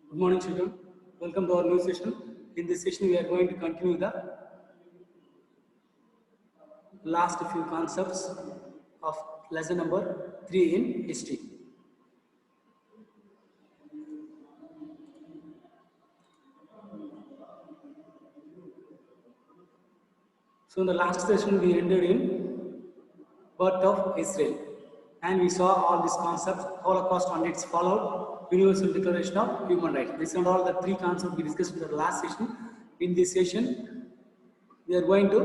Good morning, children. Welcome to our new session. In this session, we are going to continue the last few concepts of lesson number 3 in history. So, in the last session, we ended in birth of Israel, and we saw all these concepts: Holocaust and its fallout, Universal Declaration of Human Rights. These are all the three concepts we discussed in the last session. In this session, we are going to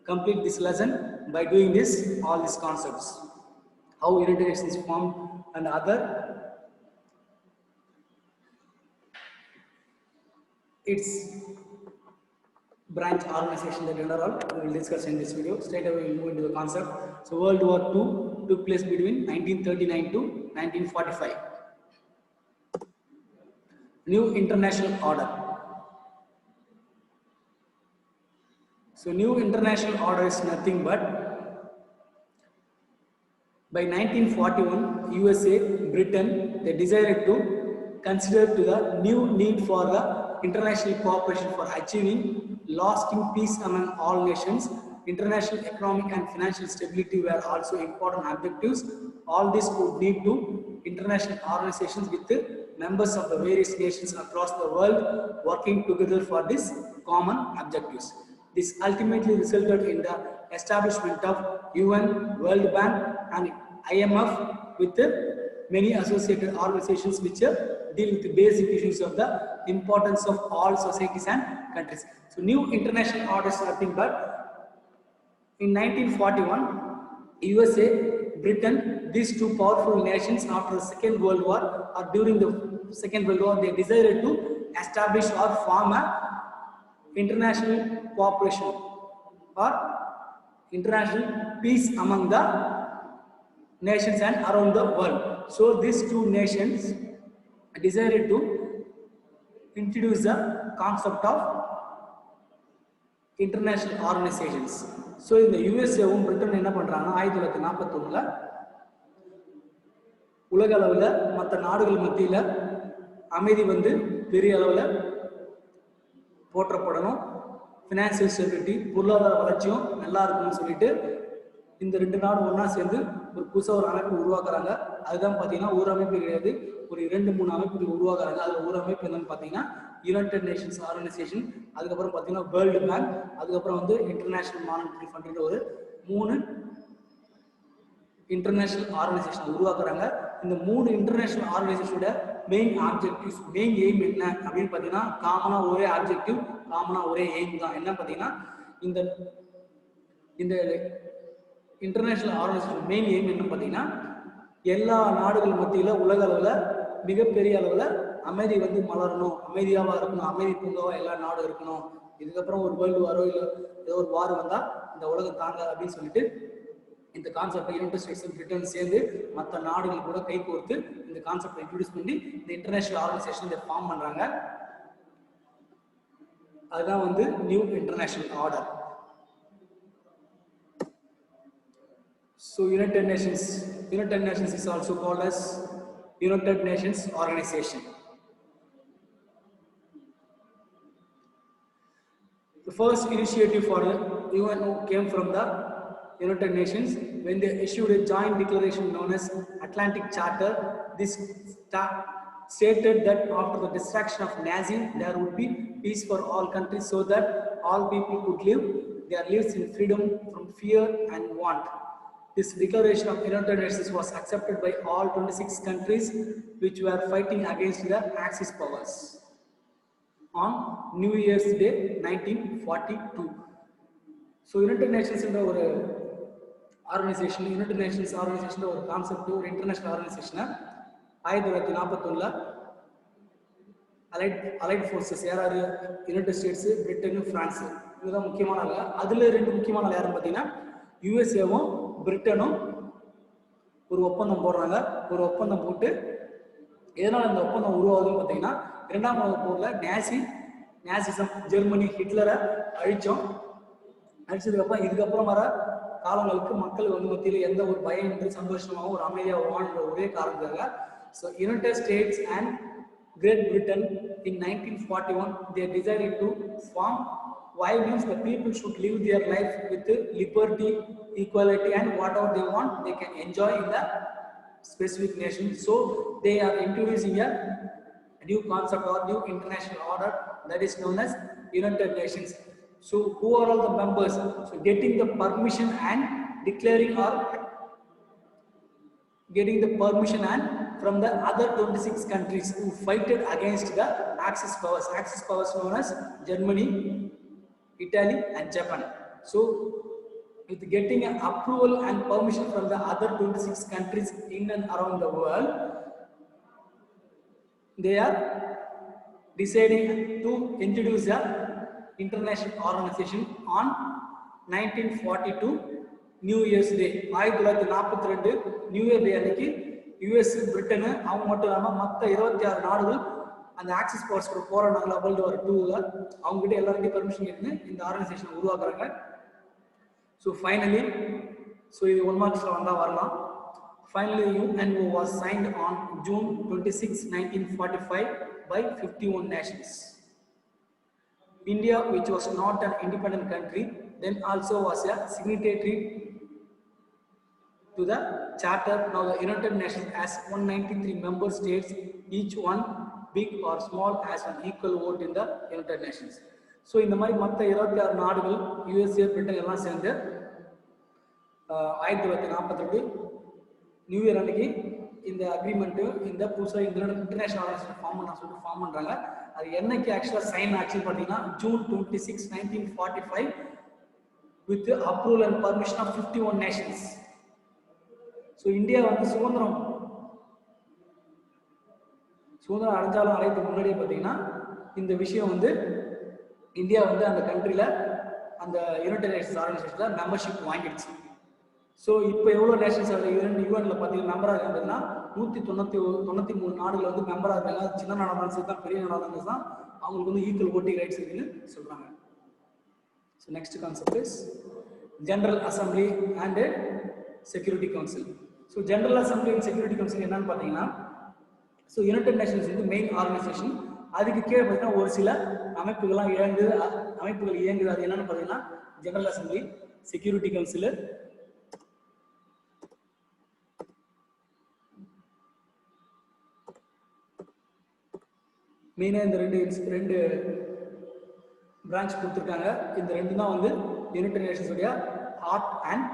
complete this lesson by doing all these concepts: how United Nations formed and other its branch organization that general we will discuss in this video. Straight away we will move into the concept. So World War II took place between 1939 to 1945. New international order. So new international order is nothing but by 1941 USA, Britain, they decided to consider to the new need for the international cooperation for achieving lasting peace among all nations. International economic and financial stability were also important objectives. All this would lead to international organizations with members of the various nations across the world working together for these common objectives. This ultimately resulted in the establishment of UN, World Bank and IMF with many associated organizations which deal with the basic issues of the importance of all societies and countries. So new international orders are nothing but in 1941, USA, Britain, these two powerful nations after the Second World War or during the Second World War, they decided to establish or form a international cooperation or international peace among the nations and around the world. So these two nations decided to introduce the concept of international organizations. So in the USAவும் Britain என்ன பண்றாங்கன்னா 1941ல உலக அளவில் மற்ற நாடுகள் மத்தியில் அமைதி பெரிய அளவில் போற்றப்படணும், ஃபினான்சியல் ஸ்டெபிலிட்டி பொருளாதார வளர்ச்சியும் நல்லா இருக்கும்னு சொல்லிட்டு இந்த ரெண்டு நாடும் ஒன்றா சேர்ந்து ஒரு புதுசாக ஒரு அமைப்பு உருவாக்குறாங்க. அதுதான் பார்த்தீங்கன்னா ஒரு அமைப்பு கிடையாது, ஒரு 2-3 அமைப்புகள் உருவாக்குறாங்க. அதில் ஒரு அமைப்பு என்னன்னு பார்த்தீங்கன்னா யுனைடெட் நேஷன்ஸ் ஆர்கனைசேஷன், அதுக்கப்புறம் பார்த்தீங்கன்னா வேர்ல்டு பேங்க், அதுக்கப்புறம் இன்டர்நேஷனல் மானிட்டரி ஃபண்ட் ஒரு 3 இன்டர்நேஷனல் ஆர்கனைசேஷன் உருவாக்குறாங்க. இந்த 3 இன்டர்நேஷனல் ஆர்கனைசேஷனோட மெயின் ஆப்ஜெக்டிவ்ஸ், மெயின் எய்ம் என்ன அப்படின்னு பார்த்தீங்கன்னா காமனாக ஒரே ஆப்ஜெக்டிவ், காமனாக ஒரே எய்ம் தான். என்ன பார்த்தீங்கன்னா இந்த இன்டர்நேஷனல் ஆர்கனைசேஷன் மெயின் எய்ம் என்ன பார்த்தீங்கன்னா எல்லா நாடுகள் மத்தியில் உலக அளவில் மிகப்பெரிய அளவில் அமைதி மலரணும், அமைதியாக இருக்கணும், அமைதி பூங்காவாக எல்லா நாடும் இருக்கணும். இதுக்கப்புறம் ஒரு வேர்ல்டு வாரோ இல்லை ஏதோ ஒரு வார் வந்தால் இந்த உலகம் தாங்க அப்படின்னு சொல்லிட்டு இந்த கான்செப்டை யுனைடெட் ஸ்டேட்ஸ் பிரிட்டன் சேர்ந்து மற்ற நாடுகள் கூட கை கோர்த்து இந்த கான்செப்டை இன்ட்ரோடியூஸ் பண்ணி இந்த இன்டர்நேஷனல் ஆர்கனைசேஷன் இதை ஃபார்ம் பண்ணுறாங்க. அதுதான் new international order. So United Nations is also called as United Nations Organization. The first initiative for the UNO came from the United Nations when they issued a joint declaration known as Atlantic Charter. This stated that after the destruction of Nazi, there would be peace for all countries so that all people could live their lives in freedom from fear and want. This declaration of United Nations was accepted by all 26 countries which were fighting against the Axis powers on New Year's Day 1942. So United Nations in ஒரு organisation, United Nations organisation ஒரு concept, ஒரு international ஆர்கனைசேஷனை 1941 allied forces யாராரு, United States, Britain, France, இதுதான் முக்கியமான ஆள். அதில் 2 முக்கியமான ஆள் யாருன்னு பார்த்தீங்கன்னா யுஎஸ்ஏவும் பிரிட்டனும் ஒரு ஒப்பந்தம் போடுறாங்க. ஒரு ஒப்பந்தம் போட்டு எதனால் இந்த ஒப்பந்தம் உருவாகுதுன்னு பார்த்தீங்கன்னா 2ஆம் உலக போரில் நேசிசம் ஜெர்மனி ஹிட்லரை அழிச்சதுக்கப்புறம் இதுக்கப்புறம் வர காலங்களுக்கு மக்கள் மத்தியில் எந்த ஒரு பயம் என்று சந்தோஷமாகவும் ஒரு அமைதியாக வாழ்ந்த ஒரே காரணத்துக்காக so United states and Great Britain in 1941, they decided to form. Why means the people should live their life with liberty, equality, and whatever they want, they can enjoy in the specific nation. So they are introducing a new concept or new international order that is known as United Nations. So who are all the members? So getting the permission and declaring or getting the permission and from the other 26 countries who fighted against the Axis powers. Axis powers known as Germany, Italy and Japan. So with getting an approval and permission from the other 26 countries in and around the world, they are deciding to introduce a international organization on 1942 new years day. 1942 new year டே அன்னைக்கு US, Britain அவங்க மட்டும் இல்லாமல் மற்ற 26 நாடுகள் அந்த axis powers கூட போராடினாங்களா world war 2ல, அவங்ககிட்ட எல்லாருக்கிட்டையும் பர்மிஷன் கேட்டு இந்த ஆர்கனைசேஷனை உருவாக்குறாங்க. ஸோ ஃபைனலி, ஸோ இது 1 மார்க்ஸில் வந்தால் வரலாம். Finally, UNO was signed on June 26, 1945 by 51 nations. India, which was not an independent country, then also was a signatory to the charter. Now the United Nations has 193 member states, each one big or small has an equal vote in the United Nations. So இந்த மாதிரி மற்ற 26 நாடுகள் USA, Britain எல்லாம் சேர்ந்து 1942 new year அன்னைக்கு இந்த agreement இந்த புதுசாக இன்டர்நேஷனல் ஆர்கனைசேஷன் ஃபார்ம் பண்ணுறாங்க. அது என்னைக்கு ஆக்சுவலாக சைன் ஆக்சுவலி பார்த்தீங்கன்னா June 26, 1945 with the approval and permission of 51 nations. So India வந்து சுதந்திரம் அடைஞ்சாலும் அடையதுக்கு முன்னாடியே பார்த்தீங்கன்னா இந்த விஷயம் வந்து இந்தியா வந்து அந்த கண்ட்ரியில் அந்த யுனைடெட் நேஷன்ஸ் ஆர்கனைசேஷனில் மெம்பர்ஷிப் வாங்கிடுச்சு. ஸோ இப்போ எவ்வளோ நேஷன்ஸ் யூஎன்ல பார்த்தீங்கன்னா மெம்பராக இருந்ததுன்னா 193 நாடுகள் வந்து மெம்பராக இருக்காங்க. சின்ன நாடாக சரி தான், பெரிய நாடாக தான் அவங்களுக்கு வந்து ஈக்குவல் voting ரைட்ஸ் இருக்குன்னு சொல்கிறாங்க. So next concept is general assembly and security council. So general assembly and security council என்னன்னு பார்த்தீங்கன்னா, ஸோ யுனைடெட் நேஷன்ஸ் வந்து மெயின் ஆர்கனைசேஷன். அதுக்கு கீழே பார்த்தீங்கன்னா ஒரு சில அமைப்புகள் இயங்குது. அது என்னன்னு பார்த்தீங்கன்னா ஜெனரல் அசம்பிளி, செக்யூரிட்டி கவுன்சில், மெயினாக இந்த ரெண்டு பிரான்ச் கொடுத்துருக்காங்க. இந்த ரெண்டு தான் வந்து யுனைடெட் நேஷன்ஸ் உடைய heart and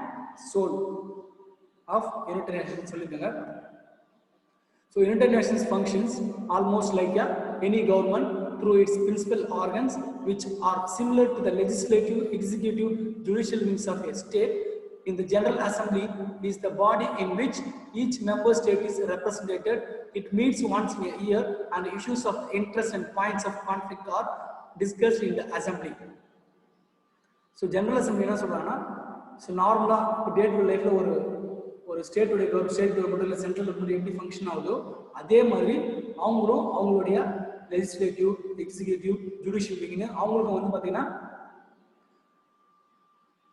soul of United Nations சொல்லியிருக்காங்க. So United Nations functions almost like any government through its principal organs which are similar to the legislative, executive, judicial wings of a state. In the General Assembly is the body in which each member state is represented. It meets once in a year and issues of interest and points of conflict are discussed in the assembly. So General Assembly என்ன சொல்றாங்கன்னா, so நார்மலாக இப்போ day to லைஃப்ல ஒரு state government இல்லை central government எப்படி function ஆகுதோ அதே மாதிரி அவங்களும் அவங்களுடைய லெஜிஸ்லேட்டிவ், எக்ஸிக்யூட்டிவ், ஜுடிஷியல் விங்னு அவங்களுக்கும் வந்து பார்த்தீங்கன்னா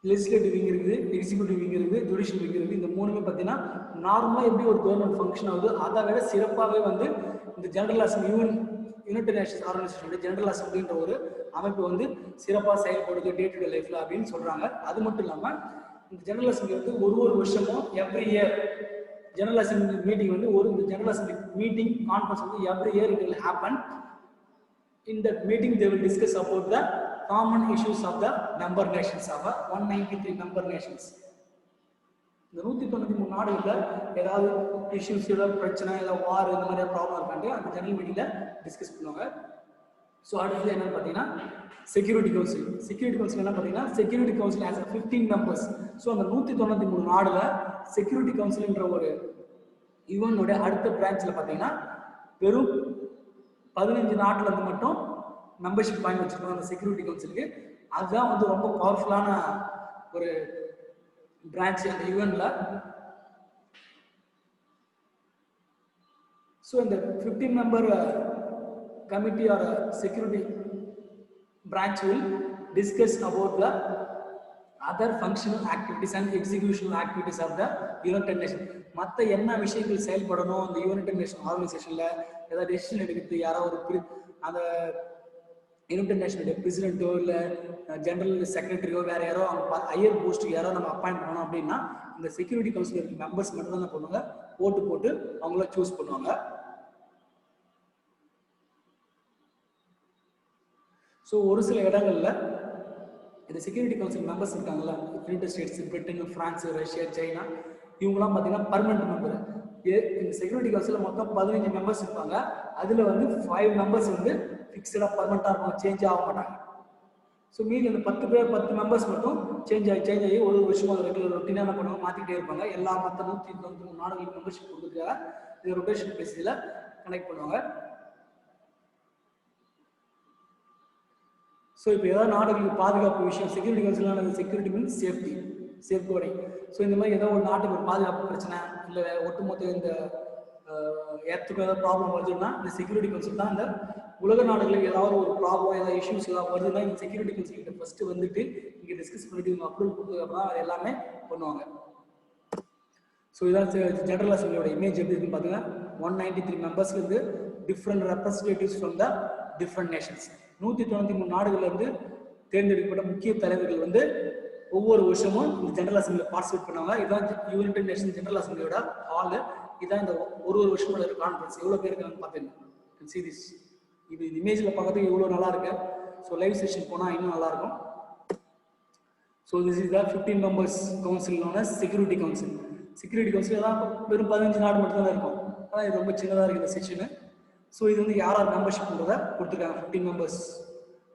லெஜிஸ்லேட்டிவ் விங் இருக்குது, எக்ஸிக்யூட்டிவ் விங் இருக்குது, ஜுடிஷியல் விங் இருக்குது. இந்த மூணுமே பார்த்தீங்கன்னா நார்மலாக எப்படி ஒரு கவர்மெண்ட் ஃபங்க்ஷன் ஆகுது அதை விட சிறப்பாகவே வந்து இந்த ஜெனரல் அசம்பிளி யுனைடெட் நேஷன்ஸ் ஆர்கனைசேஷனுடைய ஜெனரல் அசம்பிளின்ற ஒரு அமைப்பு வந்து சிறப்பாக செயல்படுது டே டு டே லைஃப்ல அப்படின்னு சொல்றாங்க. அது மட்டும் இல்லாமல் இந்த ஜெனரல் அசம்பிளி வந்து ஒரு வருஷமும் every year general assembly meeting வந்து இந்த ஜெனரல் அசம்பிளி மீட்டிங் கான்ஃபரன்ஸ் வந்து every year it will happen. In that meeting they will discuss about the common issues of the member nations of 193 member nations. இந்த 193 நாடுகளில் ஏதாவது issues, ஏதாவது பிரச்சனை, ஏதாவது வார், இந்த மாதிரி ப்ராப்ளம் இருக்காண்டு அந்த ஜெனரல் மீட்டிங்கில் டிஸ்கஸ் பண்ணுவாங்க. ஸோ அடுத்தது என்னன்னு பார்த்தீங்கன்னா செக்யூரிட்டி கவுன்சில். செக்யூரிட்டி கவுன்சில் என்ன பார்த்தீங்கன்னா security council as 15 members. So அந்த 193 நாடுல செக்யூரிட்டி கவுன்சில்ன்ற ஒரு யுஎன்னுடைய அடுத்த பிரான்ச்சில் பார்த்தீங்கன்னா வெறும் 15 நாட்டில் இருந்து மட்டும் மெம்பர்ஷிப் வாங்கி வச்சிருக்கோம் அந்த செக்யூரிட்டி கவுன்சிலுக்கு. அதுதான் வந்து ரொம்ப பவர்ஃபுல்லான ஒரு பிரான்ச் அந்த யுஎன்ல. ஸோ இந்த 15 member committee or security branch will discuss about the other functional activities and executional activities of the United Nations. மற்ற என்ன விஷயங்கள் செயல்படணும் அந்த யுனைடெட் நேஷன் ஆர்கனைசேஷன்ல ஏதாவது டெசிஷன் எடுக்கிறது யாராவது ஒரு அந்த யுனைடெட் நேஷனுடைய பிரசிடென்ட்டோ இல்லை ஜெனரல் செக்ரட்டரியோ வேற யாரோ அவங்க ஹையர் போஸ்ட்டுக்கு யாரோ நம்ம அப்பாயிண்ட் பண்ணணும் அப்படின்னா இந்த செக்யூரிட்டி கவுன்சில் இருக்க மெம்பர்ஸ் மட்டும் தான் என்ன பண்ணுவாங்க, ஓட்டு போட்டு அவங்கள சூஸ் பண்ணுவாங்க. ஸோ ஒரு சில இடங்கள்ல இந்த செக்யூரிட்டி கவுன்சில் மெம்பர்ஸ் இருக்காங்கல்ல, United States, Britain, France, Russia, China, இவங்கலாம் பார்த்தீங்கன்னா பர்மனன்ட் மெம்பர். இந்த செக்யூரிட்டி கவுன்சில் மொத்தம் 15 மெம்பர்ஸ் இருப்பாங்க. அதுல வந்து 5 மெம்பர்ஸ் வந்து ஃபிக்ஸ்டா பர்மனண்டா இருக்கும், சேஞ்ச் ஆக மாட்டாங்க. ஸோ மீதி அந்த 10 மெம்பர்ஸ் மட்டும் சேஞ்ச் ஆகி ஒரு வருஷமா ரெகுலர் ரொட்டீனா என்ன பண்ணுவாங்க, மாத்திக்கிட்டே இருப்பாங்க. எல்லா மற்ற 193 நாடுகளுக்கு மெம்பர்ஷிப் கொடுக்குறதுக்காக இந்த ரொட்டேஷன் பேசிஸ்ல கனெக்ட் பண்ணுவாங்க. ஸோ இப்போ ஏதாவது நாடுகளுக்கு பாதுகாப்பு விஷயம், செக்யூரிட்டி கவுன்சிலான security means safety, safeguarding. So இந்த மாதிரி ஏதோ ஒரு நாட்டுக்கு ஒரு பாதுகாப்பு பிரச்சனை இல்லை ஒட்டுமொத்த இந்த ஏற்றுக்கு ஏதாவது ப்ராப்ளம் வருதுன்னா இந்த செக்யூரிட்டி கவுன்சில் தான். இந்த உலக நாடுகளுக்கு ஏதாவது ஒரு ப்ராப்ளம் ஏதாவது இஷ்யூஸ் ஏதாவது வருதுன்னா இந்த செக்யூரிட்டி கவுன்சில் கிட்ட ஃபர்ஸ்ட் வந்துட்டு இங்கே டிஸ்கஸ் பண்ணிட்டு இவங்க அப்ரூவல் கொடுத்ததுக்கு தான் எல்லாமே பண்ணுவாங்க. ஸோ இதான் ஜெனரல் அசம்பிளியோட இமேஜ் எப்படி இருக்குன்னு பார்த்தீங்கன்னா 193 மெம்பர்ஸ்ல இருந்து different representatives from the different Nations. 193 நாடுகள்ல இருந்து தேர்ந்தெடுக்கப்பட்ட முக்கிய தலைவர்கள் வந்து ஒவ்வொரு வருஷமும் இந்த ஜெனரல் அசம்பிளியில் பார்ட்டிசிபேட் பண்ணுவாங்க. இதுதான் யுனைடெட் நேஷன் ஜெனரல் அசம்பிளியோட ஹால். இதான் இந்த ஒரு வருஷம் கான்ஃபரன்ஸ். எவ்வளோ பேர் இருக்காங்கன்னு பார்த்தீங்கன்னா சீரிஸ் இது இமேஜில் பார்க்கறதுக்கு எவ்வளோ நல்லா இருக்கு. ஸோ லைவ் செஷன் போனால் இன்னும் நல்லா இருக்கும். So this is the 15 members council known as security council. Security council தான் வெறும் 15 நாடு மட்டும் தான் இருக்கும். ஆனால் இது ரொம்ப சின்னதாக இருக்குது இந்த செக்ஷனு. ஸோ இது வந்து யார் மெம்பர்ஷிப் பண்ணுறத கொடுத்துருக்காங்க 15 மெம்பர்ஸ்.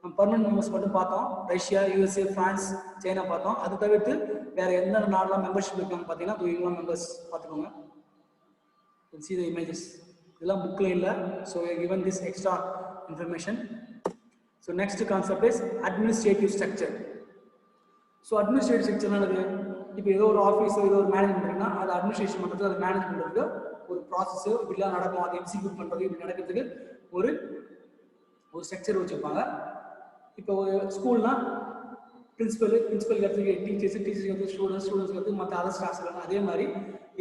நம்ம பர்மனன்ட் மெம்பர்ஸ் மட்டும் பார்த்தோம், ரஷ்யா, யூஎஸ்ஏ, பிரான்ஸ், சைனா பார்த்தோம். அது தவிர்த்து வேற எந்த நாடுலாம் மெம்பர்ஷிப் இருக்காங்க பார்த்தீங்கன்னா இவங்களாம் மெம்பர்ஸ் பார்த்துக்கோங்க. see the images இதெல்லாம் புக்ல இல்ல. so we are given this extra information. so next concept is administrative structure. so administrative structure என்னது, இப்போ ஏதோ ஒரு ஆஃபீஸ் ஏதோ ஒரு மேனேஜ்மெண்ட் இருக்குன்னா அது அட்மினிஸ்ட்ரேஷன் பண்ணுறது, அது மேனேஜ் பண்ணுறதுக்கு ஒரு ப்ராசஸ் இப்படிலாம் நடக்கும், அது எக்ஸிக்யூட் பண்ணுறது இப்படி நடக்கிறதுக்கு ஒரு ஸ்ட்ரக்சர் வச்சுருப்பாங்க. இப்போ ஒரு ஸ்கூல்னா பிரின்சிபல் கற்றுக்கு டீச்சர்ஸ் கற்றுக்கு ஸ்டூடெண்ட்ஸ் கற்றுக்கு மற்ற அதர் ஸ்டாஃப்ஸ் இருக்காங்க. அதே மாதிரி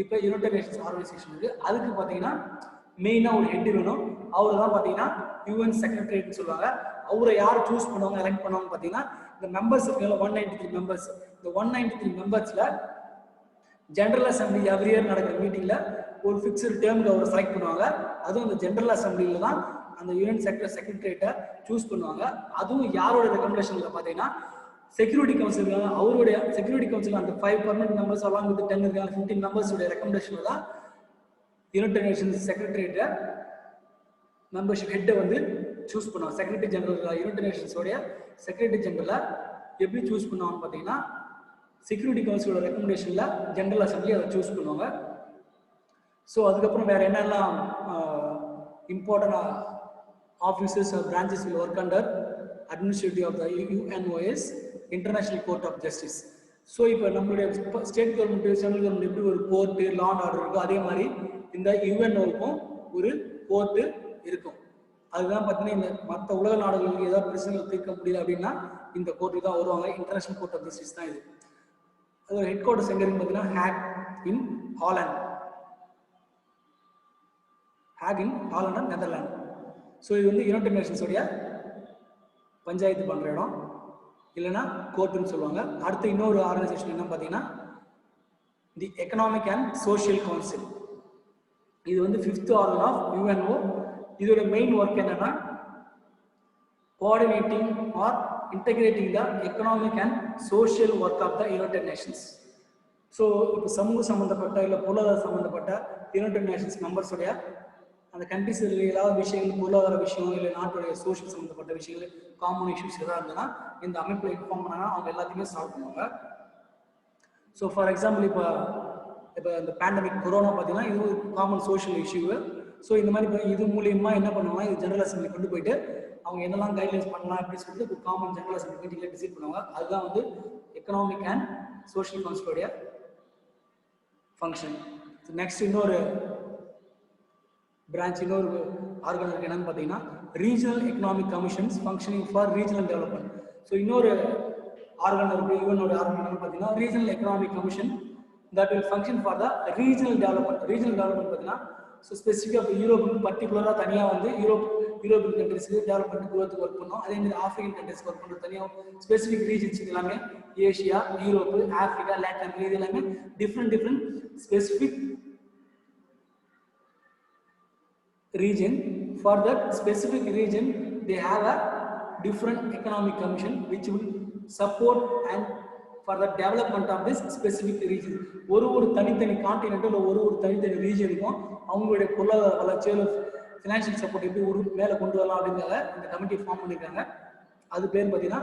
இப்போ யுனைடெட் நேஷன்ஸ் ஆர்கனைசேஷன் இருக்குது. அதுக்கு பார்த்தீங்கன்னா மெயினாக ஒரு ஹெட் வேணும். அவர் தான் பார்த்தீங்கன்னா யூஎன் செக்ரட்டரியேட்னு சொல்லுவாங்க. அவரை யார் சூஸ் பண்ணுவாங்க, எலெக்ட் பண்ணுவாங்க பார்த்தீங்கன்னா இந்த மெம்பர்ஸ் இருக்காங்க 193 மெம்பர்ஸ். இந்த 193 மெம்பர்ஸில் ஜெனரல் அசம்பிளி எவ்ரி இயர் நடக்கிற மீட்டிங்கில் ஒரு ஃபிக்ஸ்டு டேர்முக்கு அவரை செலக்ட் பண்ணுவாங்க. அதுவும் இந்த ஜெனரல் அசம்பிளியில் தான் அந்த யூஎன் செக்ரட்டரியேட்டை சூஸ் பண்ணுவாங்க. அதுவும் யாரோட ரெக்கமெண்டேஷனில் பார்த்தீங்கன்னா செக்யூரிட்டி கவுன்சில் இருக்காங்க, அவருடைய செக்யூரிட்டி கவுன்சில் அந்த 5 பர்மனன்ட் மெம்பர்ஸ் அலாங் வித் 10 இருக்காங்க 15 மெம்பர்ஸோட ரெக்கமெண்டேஷன் தான் யுனைடெட் நேஷன்ஸ் செக்ரட்டரியேட்டை மெம்பர்ஷிப் ஹெட்டை வந்து சூஸ் பண்ணுவாங்க. செக்ரட்டரி ஜெனரல் யுனைடெட் நேஷன்ஸோடைய செக்ரட்டரி ஜெனரலை எப்படி சூஸ் பண்ணுவாங்கன்னு பார்த்தீங்கன்னா செக்யூரிட்டி கவுன்சிலோட ரெக்கமெண்டேஷனில் ஜெனரல் அசம்பிளி அதை சூஸ் பண்ணுவாங்க. ஸோ அதுக்கப்புறம் வேற என்னெல்லாம் important officers or branches will work under administrative of the UNOS International Court of Justice. So இப்போ நம்மளுடைய ஸ்டேட் கவர்மெண்ட் சென்ட்ரல் கவர்மெண்ட் எப்படி ஒரு கோர்ட்டு லா அண்ட் ஆர்டர் இருக்கோ அதே மாதிரி இந்த யுஎன்ஓக்கும் ஒரு கோர்ட்டு இருக்கும். அதுதான் பார்த்தீங்கன்னா இந்த மற்ற உலக நாடுகளுக்கு ஏதாவது பிரச்சனைகள் தீர்க்க முடியல அப்படின்னா இந்த கோர்ட்டுக்கு தான் வருவாங்க. இன்டர்நேஷனல் கோர்ட் ஆஃப் ஜஸ்டிஸ் தான் இது. அதோட ஹெட் குவார்ட்டர்ஸ் எங்க இருக்கு பார்த்தீங்கன்னா ஹேக் இன் ஹாலண்ட் நெதர்லாந்து. ஸோ இது வந்து யுனைடெட் நேஷன்ஸோடைய பஞ்சாயத்து பண்ற இடம் இல்லைன்னா கோர்ட்டுன்னு சொல்லுவாங்க. அடுத்து இன்னொரு ஆர்கனைசேஷன் என்ன பார்த்தீங்கன்னா the economic and social council. இது வந்து 5th ஆர்கன் ஆஃப் யுஎன்ஓ. இதோட மெயின் ஒர்க் என்னன்னா coordinating or integrating the economic and social work of the united nations. So இப்போ சமூக சம்பந்தப்பட்ட இல்லை பொருளாதார சம்பந்தப்பட்ட யுனைடெட் நேஷன்ஸ் மெம்பர்ஸோடைய அந்த கண்ட்ரிஸ் ஏதாவது விஷயங்கள், பொருளாதார விஷயம் இல்லை நாட்டுடைய சோஷியல் சம்மந்தப்பட்ட விஷயங்கள், காமன் இஷ்யூஸ் எதாவது இருந்ததுன்னா இந்த அமைப்பில் இன்ஃபார்ம் பண்ணாங்கன்னா அவங்க எல்லாத்தையுமே சால்வ் பண்ணுவாங்க. ஸோ ஃபார் எக்ஸாம்பிள் இப்போ இந்த பேண்டமிக் கொரோனா பார்த்தீங்கன்னா இது ஒரு காமன் சோஷியல் இஷ்யூ. ஸோ இந்த மாதிரி இது மூலியமாக என்ன பண்ணுவாங்கன்னா இது ஜெனரல் அசம்பிளி கொண்டு போயிட்டு அவங்க என்னெல்லாம் கைட்லைன்ஸ் பண்ணலாம் அப்படின்னு சொல்லிட்டு ஒரு காமன் ஜெனரல் அசம்பிளி மீட்டிங்கில் டிசைட் பண்ணுவாங்க. அதுதான் வந்து எக்கனாமிக் அண்ட் சோஷியல் கவுன்சிலோடைய ஃபங்க்ஷன். நெக்ஸ்ட் இன்னொரு பிரான்ச் இன்னொரு ஆர்கன் இருக்கு என்னன்னு பார்த்தீங்கன்னா regional economic commissions functioning for regional development. So இன்னொரு ஆர்கன் இருக்கு யுஎனோட ஆர்கன் என்னன்னு பார்த்தீங்கன்னா regional economic commission that will function for the regional development. Regional development பார்த்தீங்கன்னா ஸோ ஸ்பெசிஃபிக்காக யூரோப் பர்டிகுலராக தனியாக வந்து யூரோப்பியன் கண்ட்ரிஸ்க்கு டெவலப்மெண்ட் குரோத்துக்கு ஒர்க் பண்ணோம். அதே மாதிரி ஆஃப்ரிக்கன் கண்ட்ரிஸ்க்கு ஒர்க் பண்ணுறது தனியாக ஸ்பெசிஃபிக் ரீஜன்ஸ் எல்லாமே Asia, Europe, Africa, Latin America, இது எல்லாமே different specific region. For that specific region they have a different economic commission which will support and for the development of this specific region. ஒரு தனித்தனி கான்டினென்ட்ல ஒரு தனித்தனி ரீஜனுக்கும் அவங்களுடைய பொருளாதார வளர்ச்சியில ஃபினான்ஷியல் சப்போர்ட் எப்படி ஒரு மேல கொண்டு வரலாம் அப்படிங்கறத இந்த கமிட்டி ஃபார்ம் பண்ணிருக்காங்க. அது பேர் பார்த்தீங்கன்னா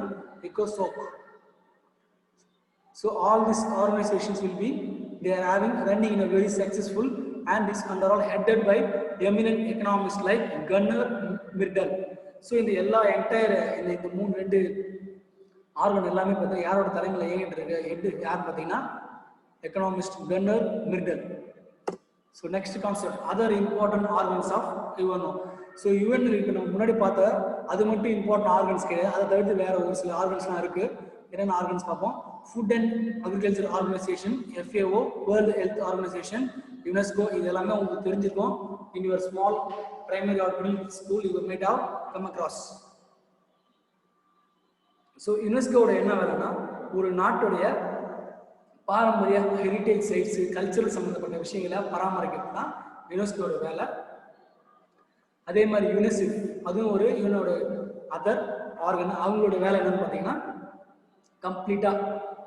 ECOSOC. So all these organizations will be they are having running in a very successful and this and are all headed by eminent economists like Gunnar Myrdal. So in the எல்லா entire இந்த மூணு ரெண்டு organ எல்லாமே பார்த்தா யாரோட தலைமையில் இயங்கிட்டு இருக்கு ஹெட் யார் பார்த்தீங்கன்னா economist Gunnar Myrdal. So next concept other important organs of UNO. So UN இருக்கு நம்ம முன்னாடி பார்த்த அது மட்டும் இம்பார்ட்டன்ட் ஆர்கன்ஸ் கிடையாது, அதை தவிர்த்து வேற ஒரு சில ஆர்கன்ஸ்லாம் இருக்கு. என்னென்ன ஆர்கன்ஸ் பார்ப்போம். Food and agriculture organisation, FAO, world health organisation, UNESCO. இது எல்லாமே உங்களுக்கு தெரிஞ்சிருக்கும். In your small primary or middle school you might have come across. So யுனெஸ்கோட என்ன வேலைன்னா ஒரு நாட்டுடைய பாரம்பரிய ஹெரிட்டேஜ் சைட்ஸு கல்ச்சரல் சம்மந்தப்பட்ட விஷயங்களை பராமரிக்கிறது தான் யுனெஸ்கோட வேலை. அதே மாதிரி யுனிசெஃப் அதுவும் ஒரு யுனோட அதர் ஆர்கன். அவங்களோட வேலை என்னன்னு பார்த்தீங்கன்னா கம்ப்ளீட்டாக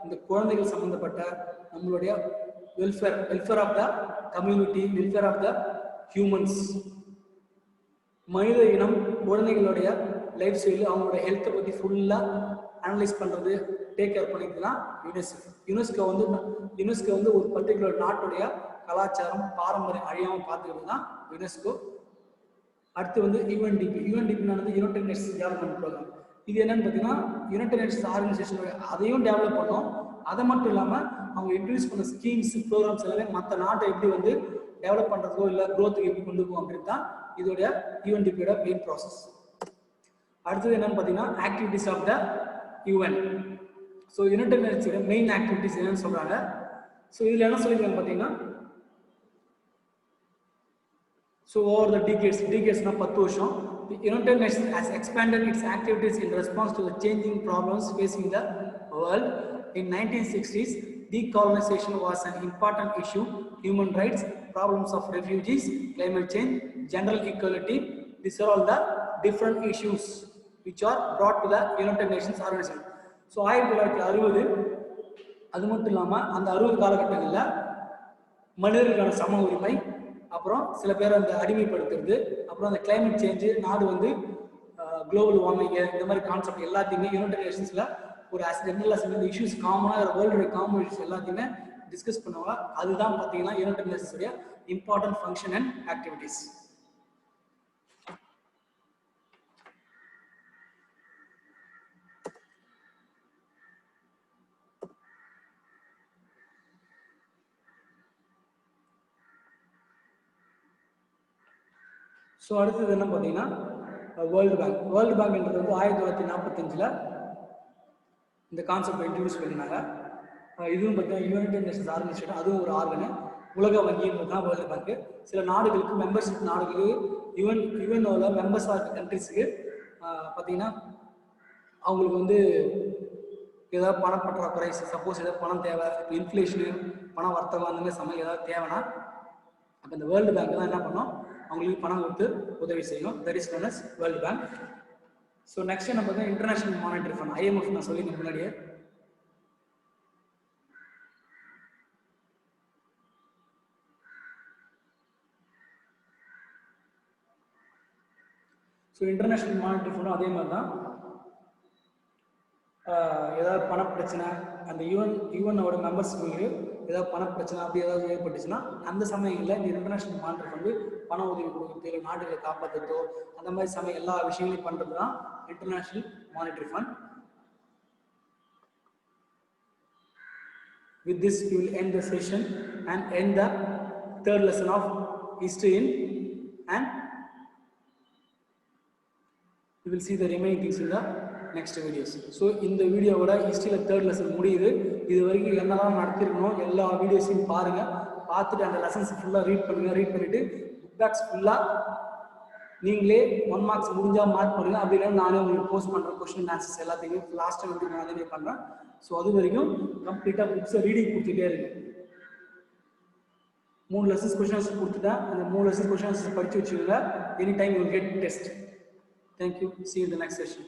இந்த குழந்தைகள் சம்மந்தப்பட்ட நம்மளுடைய welfare of the community, welfare of the humans, மனித இனம் குழந்தைகளுடைய லைஃப் ஸ்டைலு அவங்களோட ஹெல்த்தை பற்றி ஃபுல்லாக அனலைஸ் பண்ணுறது, டேக் கேர் பண்ணிட்டு தான் யுனெஸ்கோ. யுனெஸ்கோ வந்து ஒரு பர்டிகுலர் நாட்டுடைய கலாச்சாரம் பாரம்பரியம் அழியாமல் பார்த்துக்கிறது தான் யுனெஸ்கோ. அடுத்து வந்து யுஎன்டிபினானது யுனைடெட் நேஷன்ஸ் டெவலப்மெண்ட் ப்ரோக்ராம். இது என்னன்னு பார்த்தீங்கன்னா யுனைடெட் நேஷன்ஸ் ஆர்கனைசேஷனோட அதையும் டெவலப் பண்ணோம். அதை மட்டும் இல்லாமல் அவங்க இன்ட்ரடியூஸ் பண்ண ஸ்கீம்ஸ் ப்ரோக்ராம்ஸ் எல்லாமே மற்ற நாட்டை எப்படி வந்து டெவலப் பண்ணுறதோ இல்லை க்ரோத்துக்கு எப்படி கொண்டு போகும் அப்படின்னு தான் இதோடைய யுஎன்டிபியோட மெயின் ப்ராசஸ். அடுத்தது என்னன்னு பார்த்தீங்கன்னா activities of the UN. So United நேஷன்ஸோட மெயின் ஆக்டிவிட்டிஸ் என்னன்னு சொல்கிறாங்க. ஸோ இதில் என்ன சொல்லியிருக்காங்க பார்த்தீங்கன்னா so over the decades na 10 வருஷம் the United Nations has expanded its activities in response to the changing problems facing the world. In 1960s decolonization was an important issue. Human rights, problems of refugees, climate change, general equality, these are all the different issues which are brought to the United Nations organization. So 1960 அது மட்டும் இல்லாமல் அந்த 60 காலகட்டங்களில் மனிதர்களுக்கான சம உரிமை, அப்புறம் சில பேர் அந்த அடிமைப்படுத்துறது, அப்புறம் அந்த கிளைமேட் சேஞ்சு, நாடு வந்து குளோபல் வார்மிங், இந்த மாதிரி கான்செப்ட் எல்லாத்தையுமே யுனைடெட் நேஷன்ஸில் ஒரு ஜெனரல் அசம்பிளி இஷ்யூஸ் காமனாக வேர்ல்டு காமன் இஷ்யூஸ் எல்லாத்தையுமே டிஸ்கஸ் பண்ணுவாங்க. அதுதான் பார்த்தீங்கன்னா யுனைடெட் நேஷன்ஸுடைய important function and activities. So அடுத்தது என்ன பார்த்தீங்கன்னா வேர்ல்டு பேங்க்ன்றது வந்து 1945 இந்த கான்செப்ட் இன்ட்ரடியூஸ் பண்ணினாங்க. இதுவும் பார்த்தீங்கன்னா யுனைடெட் நேஷன்ஸ் ஆர்கனைசேஷன், அதுவும் ஒரு ஆர்கனு. உலக வங்கின்றது தான் வேர்ல்டு பேங்க்கு. சில நாடுகளுக்கு மெம்பர்ஷிப் நாடுகளுக்கு யுஎன்ஓவில் மெம்பர்ஸாக இருக்க கண்ட்ரிஸுக்கு பார்த்தீங்கன்னா அவங்களுக்கு வந்து ஏதாவது பணப்பற்றாக்குறை, சப்போஸ் ஏதாவது பணம் தேவை, இப்போ இன்ஃப்ளேஷனு, பண வர்த்தகம் அந்த மாதிரி சமயம் ஏதாவது தேவைன்னா அப்போ இந்த வேர்ல்டு பேங்க் தான் என்ன பண்ணோம், அவங்களுக்கு பணம் கொடுத்து உதவி செய்யணும். That is known as world bank. So next என்ன பார்த்தீங்கன்னா இன்டர்நேஷனல் மானிட்டரி ஃபண்ட், IMF நான் சொல்லியிருந்தேன் முன்னாடியே. ஸோ இன்டர்நேஷனல் மானிட்டரி ஃபண்டும் அதே மாதிரி தான். ஏதாவது பண பிரச்சனை அந்த யுஎனோட மெம்பர்ஸ்களுக்கு ஏதாவது பண பிரச்சனை அப்படி ஏதாவது ஏற்பட்டுச்சுன்னா அந்த சமயங்களில் இந்த இன்டர்நேஷனல் மானிட்டரி ஃபண்டு பண உதவி கொடுக்குறது, இல்லை நாடுகளை காப்பாற்றுறதோ அந்த மாதிரி சமயம் எல்லா விஷயங்களையும் பண்ணுறது தான் international monetary fund. With this we will end the session and end the third lesson of history and we will see the remaining things in the next videos. So இந்த வீடியோவோட ஹிஸ்ட்ரியில் தேர்ட் லெசன் முடியுது. இது வரைக்கும் என்னதான் நடத்திருக்கணும் எல்லா வீடியோஸையும் பாருங்கள். பார்த்துட்டு அந்த லெசன்ஸ் ஃபுல்லாக ரீட் பண்ணிவிட்டு ஃபீட்பேக்ஸ் ஃபுல்லாக நீங்களே 1 மார்க்ஸ் முடிஞ்சால் மார்க் பண்ணுங்க. அப்படி இல்லைன்னா நானே உங்களுக்கு போஸ்ட் பண்ணுறேன் கொஸ்டின் ஆன்சர்ஸ் எல்லாத்தையுமே லாஸ்ட் டைம் வந்து நானே பண்ணுறேன். ஸோ அது வரைக்கும் கம்ப்ளீட்டாக புக்ஸை ரீடிங் கொடுத்துட்டே இருக்கு. 3 லெசன்ஸ் கொஸ்டின் ஆன்சர் கொடுத்துட்டேன். அந்த 3 லெசன்ஸ் கொஸ்டின் ஆன்சர் படித்து வச்சுக்கோங்க. Any time you will get test. Thank you. See you in the next session.